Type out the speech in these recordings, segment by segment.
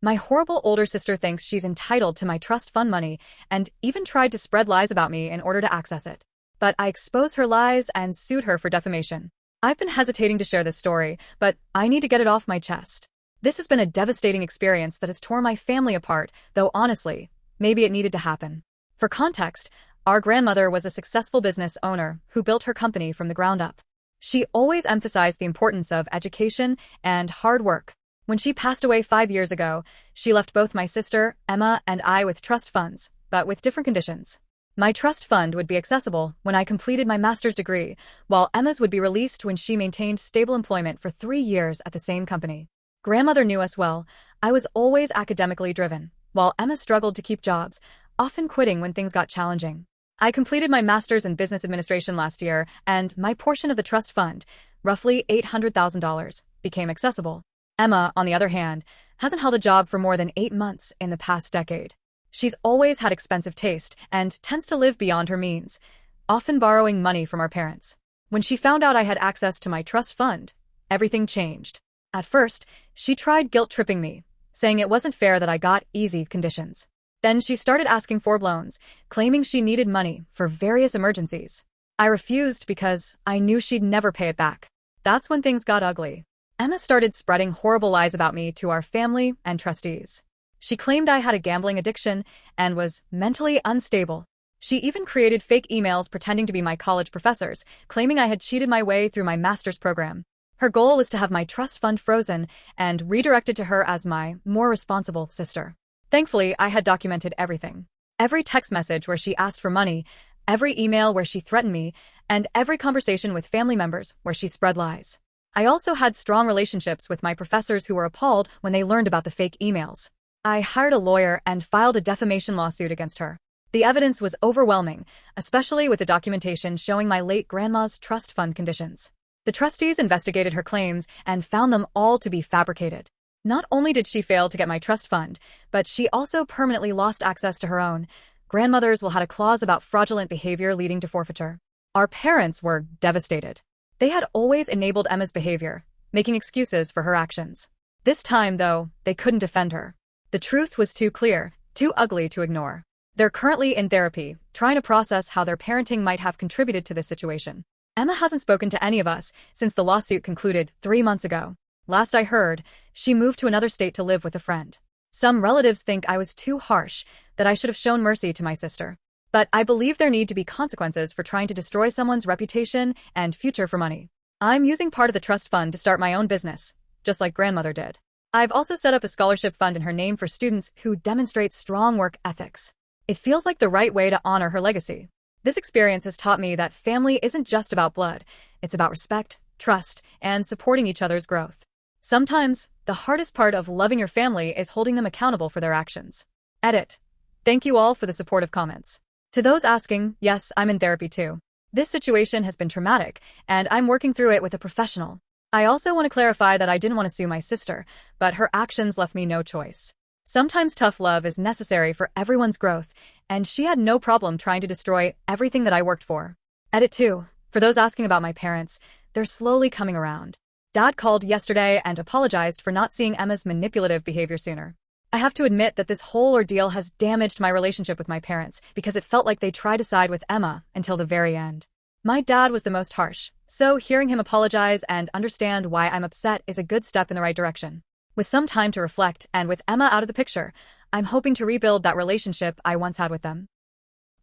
My horrible older sister thinks she's entitled to my trust fund money and even tried to spread lies about me in order to access it. But I exposed her lies and sued her for defamation. I've been hesitating to share this story, but I need to get it off my chest. This has been a devastating experience that has torn my family apart, though honestly, maybe it needed to happen. For context, our grandmother was a successful business owner who built her company from the ground up. She always emphasized the importance of education and hard work. When she passed away 5 years ago, she left both my sister, Emma, and I with trust funds, but with different conditions. My trust fund would be accessible when I completed my master's degree, while Emma's would be released when she maintained stable employment for 3 years at the same company. Grandmother knew us well. I was always academically driven, while Emma struggled to keep jobs, often quitting when things got challenging. I completed my master's in business administration last year, and my portion of the trust fund, roughly $800,000, became accessible. Emma, on the other hand, hasn't held a job for more than 8 months in the past decade. She's always had expensive taste and tends to live beyond her means, often borrowing money from our parents. When she found out I had access to my trust fund, everything changed. At first, she tried guilt-tripping me, saying it wasn't fair that I got easy conditions. Then she started asking for loans, claiming she needed money for various emergencies. I refused because I knew she'd never pay it back. That's when things got ugly. Emma started spreading horrible lies about me to our family and trustees. She claimed I had a gambling addiction and was mentally unstable. She even created fake emails pretending to be my college professors, claiming I had cheated my way through my master's program. Her goal was to have my trust fund frozen and redirected to her as my more responsible sister. Thankfully, I had documented everything. Every text message where she asked for money, every email where she threatened me, and every conversation with family members where she spread lies. I also had strong relationships with my professors who were appalled when they learned about the fake emails. I hired a lawyer and filed a defamation lawsuit against her. The evidence was overwhelming, especially with the documentation showing my late grandma's trust fund conditions. The trustees investigated her claims and found them all to be fabricated. Not only did she fail to get my trust fund, but she also permanently lost access to her own. Grandmothers will had a clause about fraudulent behavior leading to forfeiture. Our parents were devastated. They had always enabled Emma's behavior, making excuses for her actions. This time, though, they couldn't defend her. The truth was too clear, too ugly to ignore. They're currently in therapy, trying to process how their parenting might have contributed to this situation. Emma hasn't spoken to any of us since the lawsuit concluded 3 months ago. Last I heard, she moved to another state to live with a friend. Some relatives think I was too harsh, that I should have shown mercy to my sister. But I believe there need to be consequences for trying to destroy someone's reputation and future for money. I'm using part of the trust fund to start my own business, just like grandmother did. I've also set up a scholarship fund in her name for students who demonstrate strong work ethics. It feels like the right way to honor her legacy. This experience has taught me that family isn't just about blood. It's about respect, trust, and supporting each other's growth. Sometimes, the hardest part of loving your family is holding them accountable for their actions. Edit. Thank you all for the supportive comments. To those asking, yes, I'm in therapy too. This situation has been traumatic, and I'm working through it with a professional. I also want to clarify that I didn't want to sue my sister, but her actions left me no choice. Sometimes tough love is necessary for everyone's growth, and she had no problem trying to destroy everything that I worked for. Edit 2. For those asking about my parents, they're slowly coming around. Dad called yesterday and apologized for not seeing Emma's manipulative behavior sooner. I have to admit that this whole ordeal has damaged my relationship with my parents because it felt like they tried to side with Emma until the very end. My dad was the most harsh, so hearing him apologize and understand why I'm upset is a good step in the right direction. With some time to reflect and with Emma out of the picture, I'm hoping to rebuild that relationship I once had with them.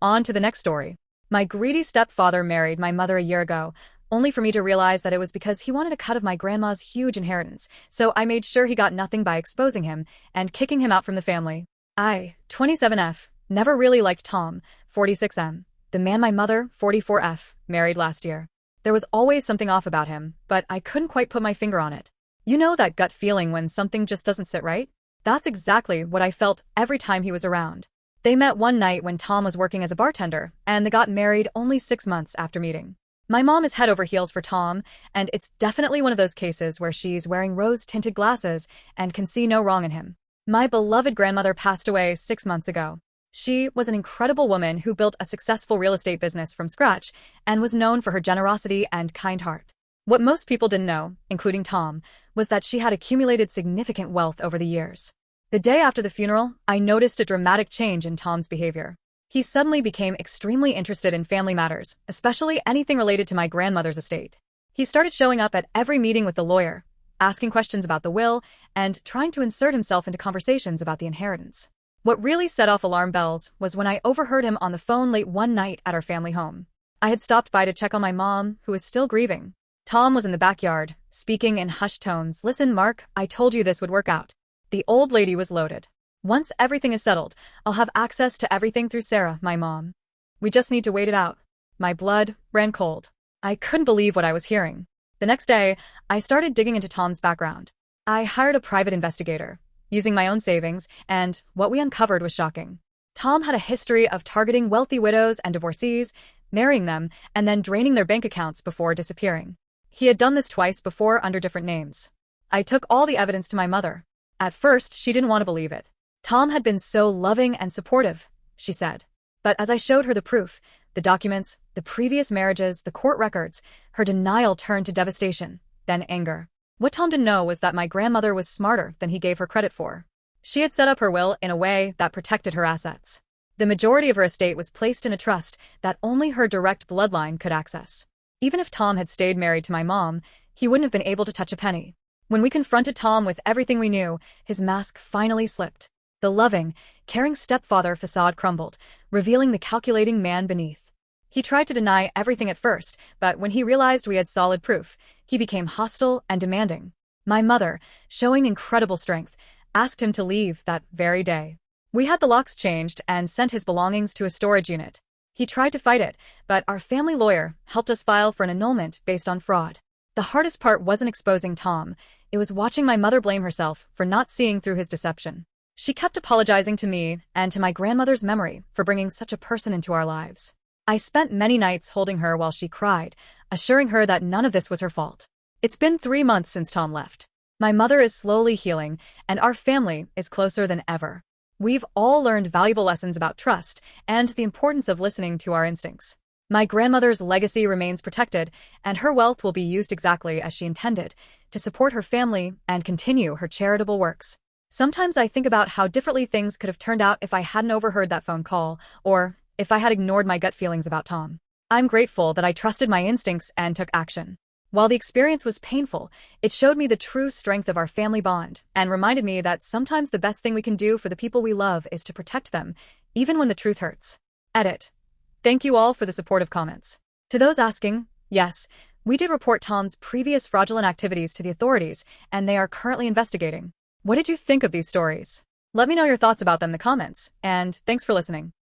On to the next story. My greedy stepfather married my mother a year ago, only for me to realize that it was because he wanted a cut of my grandma's huge inheritance, so I made sure he got nothing by exposing him and kicking him out from the family. I, 27F, never really liked Tom, 46M, the man my mother, 44F, married last year. There was always something off about him, but I couldn't quite put my finger on it. You know that gut feeling when something just doesn't sit right? That's exactly what I felt every time he was around. They met one night when Tom was working as a bartender, and they got married only 6 months after meeting. My mom is head over heels for Tom, and it's definitely one of those cases where she's wearing rose-tinted glasses and can see no wrong in him. My beloved grandmother passed away 6 months ago. She was an incredible woman who built a successful real estate business from scratch and was known for her generosity and kind heart. What most people didn't know, including Tom, was that she had accumulated significant wealth over the years. The day after the funeral, I noticed a dramatic change in Tom's behavior. He suddenly became extremely interested in family matters, especially anything related to my grandmother's estate. He started showing up at every meeting with the lawyer, asking questions about the will, and trying to insert himself into conversations about the inheritance. What really set off alarm bells was when I overheard him on the phone late one night at our family home. I had stopped by to check on my mom, who was still grieving. Tom was in the backyard, speaking in hushed tones. "Listen, Mark, I told you this would work out." The old lady was loaded. "Once everything is settled, I'll have access to everything through Sarah, my mom. We just need to wait it out." My blood ran cold. I couldn't believe what I was hearing. The next day, I started digging into Tom's background. I hired a private investigator, using my own savings, and what we uncovered was shocking. Tom had a history of targeting wealthy widows and divorcees, marrying them, and then draining their bank accounts before disappearing. He had done this twice before under different names. I took all the evidence to my mother. At first, she didn't want to believe it. Tom had been so loving and supportive, she said. But as I showed her the proof, the documents, the previous marriages, the court records, her denial turned to devastation, then anger. What Tom didn't know was that my grandmother was smarter than he gave her credit for. She had set up her will in a way that protected her assets. The majority of her estate was placed in a trust that only her direct bloodline could access. Even if Tom had stayed married to my mom, he wouldn't have been able to touch a penny. When we confronted Tom with everything we knew, his mask finally slipped. The loving, caring stepfather facade crumbled, revealing the calculating man beneath. He tried to deny everything at first, but when he realized we had solid proof, he became hostile and demanding. My mother, showing incredible strength, asked him to leave that very day. We had the locks changed and sent his belongings to a storage unit. He tried to fight it, but our family lawyer helped us file for an annulment based on fraud. The hardest part wasn't exposing Tom, it was watching my mother blame herself for not seeing through his deception. She kept apologizing to me and to my grandmother's memory for bringing such a person into our lives. I spent many nights holding her while she cried, assuring her that none of this was her fault. It's been 3 months since Tom left. My mother is slowly healing, and our family is closer than ever. We've all learned valuable lessons about trust and the importance of listening to our instincts. My grandmother's legacy remains protected, and her wealth will be used exactly as she intended, to support her family and continue her charitable works. Sometimes I think about how differently things could have turned out if I hadn't overheard that phone call, or if I had ignored my gut feelings about Tom. I'm grateful that I trusted my instincts and took action. While the experience was painful, it showed me the true strength of our family bond and reminded me that sometimes the best thing we can do for the people we love is to protect them, even when the truth hurts. Edit. Thank you all for the supportive comments. To those asking, yes, we did report Tom's previous fraudulent activities to the authorities, and they are currently investigating. What did you think of these stories? Let me know your thoughts about them in the comments, and thanks for listening.